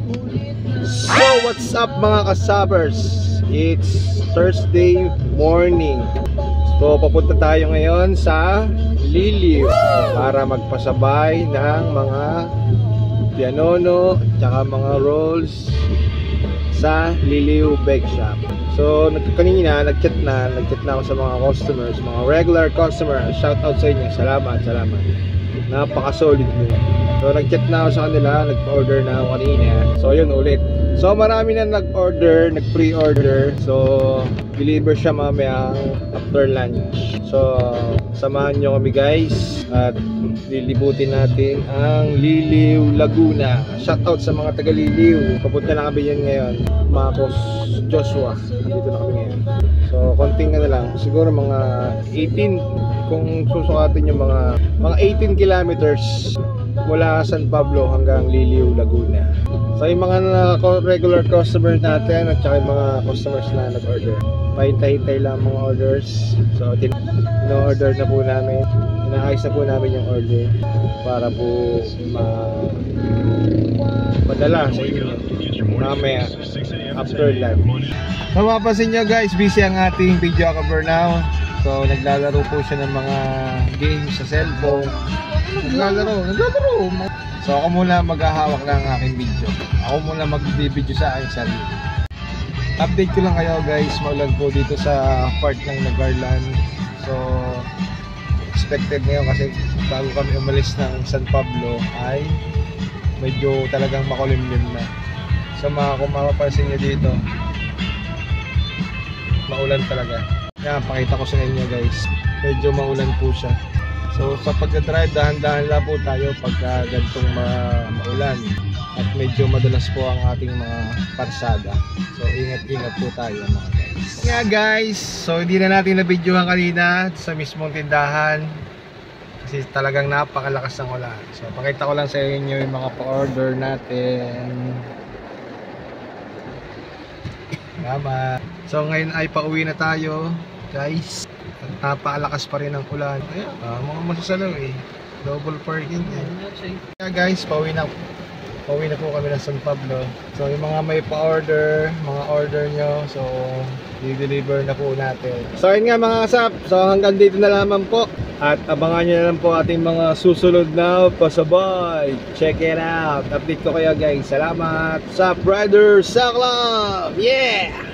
So what's up mga kasabers? It's Thursday morning. So papunta tayo ngayon sa Liliw para magpasabay ng mga pianono at mga rolls sa Liliw Bake Shop. So kanina nag-chat na ako sa mga customers, mga regular customers. Shout out sa inyo. Salamat. Napaka-solid nyo. So nag-chat na ako sa kanila, nag-order na ako kanina. So yun ulit. So marami na nag-order, nag-pre-order. So deliver siya mamaya after lunch. So samahan nyo kami guys at lilibutin natin ang Liliw, Laguna. Shoutout sa mga taga Liliw. Papunta na kami yan ngayon. Marcos, Joshua. Dito na kami ngayon. So konting na lang. Siguro mga 18 kung susukatin yung mga 18 kilometers mula San Pablo hanggang Liliw, Laguna. So yung mga regular customers natin at saka yung mga customers na nag-order, pahintay-hintay lang mga orders. So in-order na po namin, inaayos na po namin yung order para po padala sa inyo mamaya after lunch. So mapapansin nyo guys, busy ang ating videographer now. So naglalaro po siya ng mga games sa cellphone. Naglalaro. So ako muna maghahawak ng aking video. Ako muna mag-video sa aking sarili. Update ko lang kayo guys, maulan po dito sa part ng Nagaarlan. So expected ngayon kasi bago kami umalis ng San Pablo ay medyo talagang makulimlim na. So kung mapapansin nyo dito, maulan talaga. Yan, pakita ko sa inyo guys, medyo maulan po siya. So sa pagdadrive, dahan-dahan lang po tayo pagka ganitong maulan at medyo madalas po ang ating mga parsada. So ingat-ingat po tayo mga guys. Yeah guys, so hindi na natin na-videohan kanina sa mismong tindahan kasi talagang napakalakas ng ulan. So pakita ko lang sa inyo yung mga pa-order natin. Salamat. So ngayon ay pauwi na tayo guys. Napakalakas pa rin ang ulan. Ayan, mga masasalaw eh. Double parking eh. Yeah guys, pauwi na po kami ng San Pablo. So yung mga may pa-order, mga order nyo, so i-deliver na po natin. So yun nga mga kasap, so hanggang dito na lamang po. At abangan nyo na lang po ating mga susunod na pasabay. Check it out. Update ko kayo guys. Salamat sa Brother sa Club. Yeah!